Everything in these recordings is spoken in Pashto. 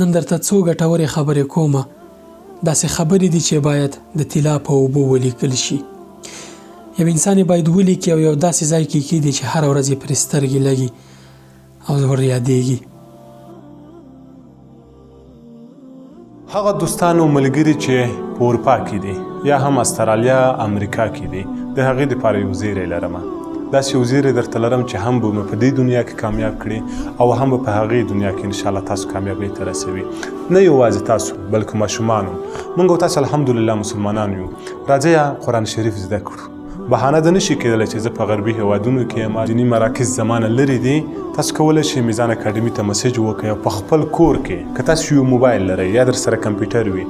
نن درته څو ګټورې خبرې کومه، داسې خبرې دي چې باید د طلا په اوبو ولیکل شي. یو انسان باید ولیکي او یو داسې ځای کې کېږدي چې هره ورځ یې پرې سترګې لګي او ور یادېږي. هغه دوستان او ملګري چې په اروپا کې دي یا هم استرالیا امریکا کې دي، د هغې دپاره یو زیری لرمه. داسې یو زیری درته لرم چې هم به مې په دې دنیا کې کامیاب کړي او هم به په هغې دنیا کې انشاءالله تاسو کامیابۍ ته رسوي. نه یوازې تاسو بلکې ماشومان هم. موږ او تاسو الحمدلله مسلمانان یو. راځئ قرآن شریف زده کړو. بهانه ده نشي کېدلی چې زه په غربي هیوادونو کې یم، دیني مراکز زمانه لرې دي. تاسو کولی شئ میزان اکاډمي ته مسیج وکړئ او په خپل کور کې که تاسو یو موبایل لرئ یا در سره کمپیوټر وي،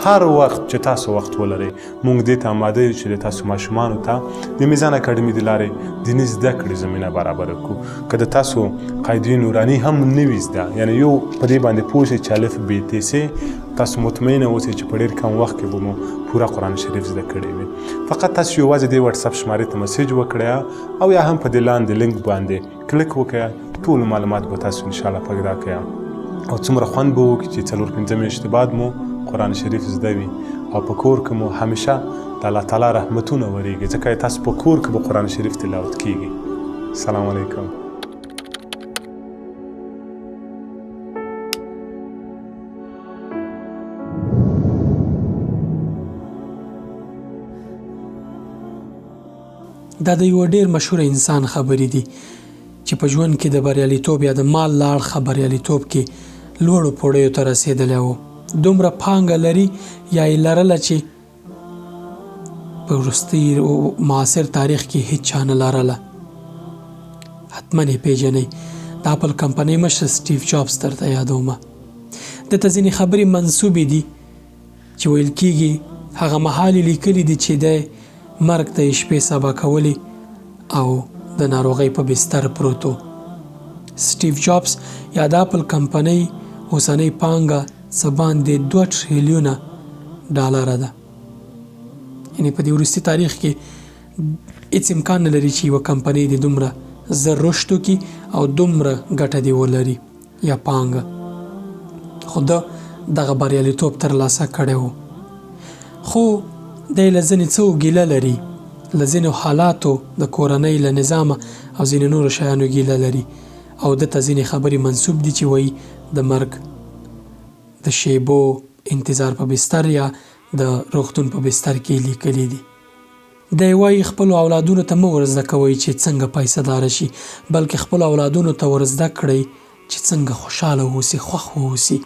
هر وخت چې تاسو وخت ولرئ موږ دې ته آماده یو چې د تاسو ماشومانو ته د میزان اکاډمي د لارې دیني زده کړې زمینه برابره کړو. که د تاسو قاعدې نوراني هم نه وي زده، یعنې یو په دې باندې پوه شئ چې الف ب ت س، تاسو مطمئنه اوسئ چې په ډېر کم وخت کې به مو پوره قرآن شریف زده کړی وي. فقط تاسو یوازې دې واتساپ شمارې ته مسیج وکړئ او یا هم په دې لاندې لینک باندې کلیک وکړئ. ټول معلومات به تاسو انشاءالله پیدا کړئ او څومره خوند به وکړي چې 4-5 میاشتې بعد مو قرآن شریف زده وي او په کور کې مو همیشه د الله تعالی رحمتونه ورېږي، ځکه تاسو په کور کې به قرآن شریف تلاوت کیږي. السلام علیکم. دا د یو ډېر مشهور انسان خبرې دي چې په ژوند کې د بریالیتوب یا د مال له اړخه بریالیتوب کې لوړو پوړیو ته رسېدلی و. دومره پانګه لري یا یې لرله چې په وروستي معاصر تاریخ کې هیڅ چا نه لرله. حتما یې پیژنئ. د اپل کمپنۍ مشر سټیو جابز درته یادومه. دته ځینې خبرې منسوبې دي چې ویل کېږي هغه مهال یې لیکلي دي چې دی مرګ ته یې شپې سبا کولې او د ناروغۍ په بستر پروت و. سټیو جابز یا د اپل کمپنۍ اوسنۍ پانګه څه باندې 2 ټریلیونه ډالره ده. یعنې په دې وروستي تاریخ کې هېڅ امکان نه لري چې یوه کمپنۍ د دومره زر رشد وکړي او دومره ګټه دې ولري یا پانګه. خو ده دغه بریالیتوب ترلاسه کړی و. خو دی له ځینې څه ګیله لري، له ځینو حالاتو د کورنۍ له نظامه او ځینې نورو شیانو ګیله لري او دته ځینې خبرې منسوب دي چې وایي د مرګ د شیبو انتظار په بستر یا د روغتون په بستر کې لیکلي دي. دی وایي خپلو اولادونو ته مه ورزده کوئ چې څنګه پیسه داره شي، بلکې خپلو اولادونو ته ورزده کړئ چې څنګه خوشحاله واوسي، خوښ واوسي.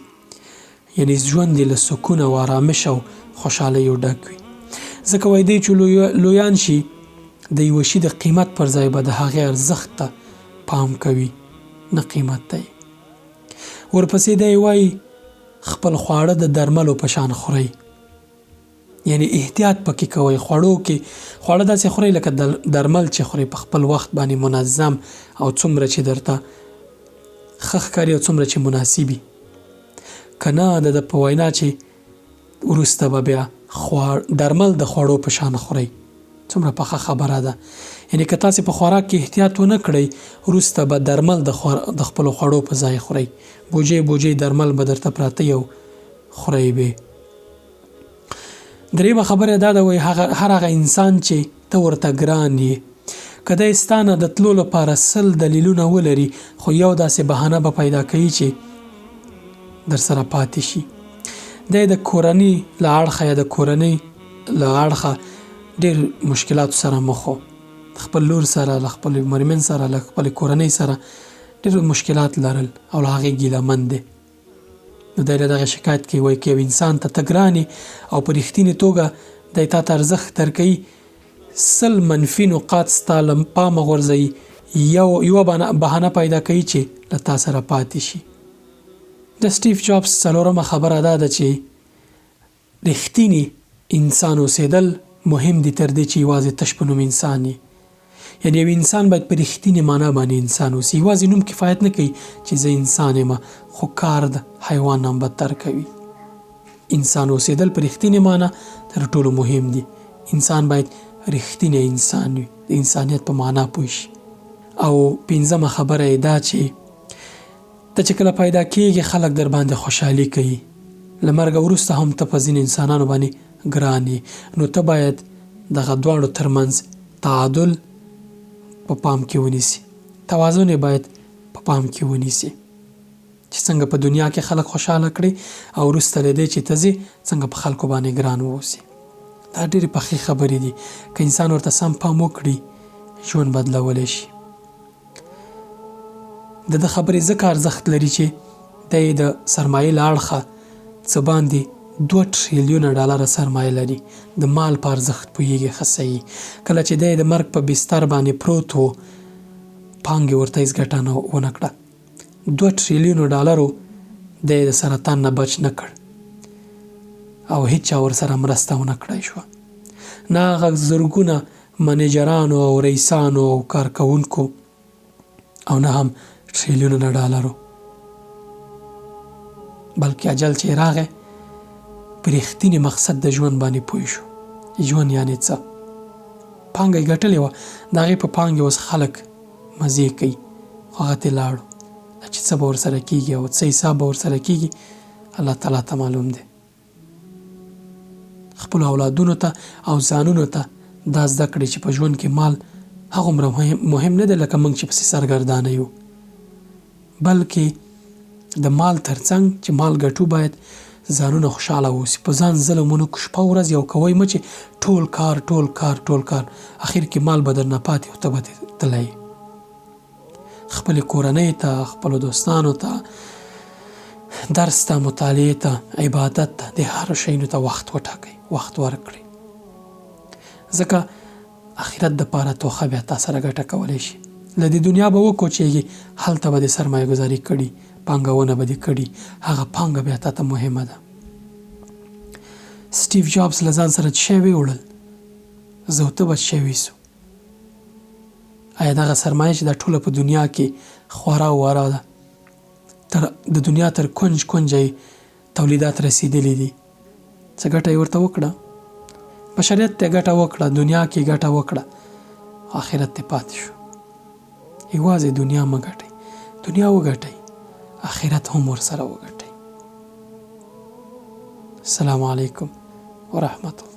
یعنې ژوند یې له سکون او آرامش او خوشحالیو ډک وي. ځکه وایي دی چې لویان شي د یوه شي د قیمت پر ځای به د هغې ارزښت ته پام کوي، نه قیمت ته یې. ورپسې دی وایي خپل خواړه د درملو په شان خورئ. یعنی احتیاط پکې کوئ. خوړو کې خواړه داسې خورئ لکه درمل چې خورئ، په خپل وخت باندې منظم او څومره چې درته ښه ښکاري او څومره چې مناسبي. که نه د ده په وینا چې وروسته به بیا درمل د خوړو په شان خورئ. څومره پخه خبره ده. یعنی که تاسې په خوراک کې احتیاط ونه کړئ، وروسته به درمل د خپلو خوړو په ځای خورئ. بوجۍ بوجۍ درمل به درته پراته یو خورئ به. درېیمه خبره دا ده وایي هر هغه انسان چې ته ورته ګران یې، که دی ستا نه د تلو لپاره 100 دلیلونه ولري، خو یو داسې بهانه به پیدا کوي چې در سره پاتې شي. دی د کورنۍ له اړخه یا د کورنۍ له اړخه ډېر مشکلاتو سره مخ و. خپل لور سره، له خپل مېرمن سره، له خپل کورنۍ سره ډېر مشکلات لرل او له هغې ګیله مند دی. نو دی له دغه شکایت کوي، وایي که یو انسان ته ګران او په رښتینې توګه دی تا ته ارزښت درکوي، 100 منفي نقاط ستا له پامه غورځوي، یوه بهانه پیدا کوي چې له تا سره پاتې شي. د سټیو جابز 4مه خبره دا ده چې رښتینی انسان اوسېدل مهم دي تر دې چې یوازې تش په نوم انسان یې. یعنې یو انسان باید په رښتینې معنا باندې انسان اوسي. یوازې نوم کفایت نه کوي چې زه انسان یم، خو کار د حیوان نه بدتر کوي. انسان اوسېدل په رښتینې معنا تر ټولو مهم دي. انسان باید رښتینی انسان وي، د انسانیت په معنا پوه شي. او 5مه خبره یې دا چې ته چې کله پیدا کېږي خلک در باندې خوشحالي کوي، له مرګه وروسته هم ته په ځینې انسانانو باندې ګران یې. نو ته باید دغه دواړو ترمنځ تعادل په پام کې ونیسي، توازن یې باید په پام کې ونیسي چې څنګه په دنیا کې خلک خوشحاله کړي او وروسته له دې چې ته ځې څنګه په خلکو باندې ګران واوسي. دا ډېرې پخې خبرې دي، که انسان ورته سم پام وکړي ژوند بدلولی شي. د ده خبرې ځکه ارزښت لري چې دی د سرمایې له اړخه څه باندې 2 ټریلیونه ډالره سرمایه لري، د مال په ارزښت پوهېږي ښه صحیح. کله چې دی د مرګ په بستر باندې پروت و، پانګې ورته هېڅ ګټه ونه کړه. 2 ټریلیونو ډالرو دی د سرطان نه بچ نه کړ او هیچا ورسره مرسته ونه کړای شوه. نه هغه زرګونه منیجرانو او رئیسانو او کارکوونکو او نه هم ټریلیونونه ډالرو، بلکې اجل چې راغی په رښتیني مقصد د ژوند باندې پوه شو. ژوند یعنې څه؟ پانګه یې ګټلې وه، د هغې په پانګې اوس خلک مزې کوي، خو هغه ترې لاړو. چې څه به ورسره کېږي او څه حساب به ورسره کېږي الله تعالی ته معلوم دی. خپلو اولادونو ته او ځانونو ته دا زده کړئ چې په ژوند کې مال هغومره مهم نه دی لکه موږ چې پسې سرګردانه یو، بلکې د مال ترڅنګ چې مال ګټو باید ځانونه خوشحاله واوسي. په ځان ظلم ونه کړو، شپه ورځ یو کوئ مه چې ټول کار ټول کار ټول کار، اخر کې مال به درنه پاتې او ته به تللی. خپلې کورنۍ ته، خپلو دوستانو ته، درس ته، مطالعې ته، عبادت ته، د هر شیانو ته وخت وټاکئ، وخت ورکړئ، ځکه آخرت دپاره توښه بیا تا سره ګټه کولی شي. له دې دنیا به وکوچېږي، هلته به دې سرمایه ګذاري کړي، پانګونه به دې کړي، هغه پانګه بیا تا ته مهمه ده. سټیو جابز له ځان سره څه شی ویوړل؟ زه او ته به څه شی ویسو؟ آیا دغه سرمایه چې دا ټوله په دنیا کې خورا واره ده، د دنیا تر کنج کنجه تولیدات رسیدلی دي، څه ګټه یې ورته وکړه؟ بشریت ته ګټه وکړه، دنیا کې ګټه وکړه، آخرت ته پاتې شو. یوازې دنیا مه ګټئ، دنیا وګټئ، آخرت هم ورسره وګټئ. السلام علیکم ورحمت الله.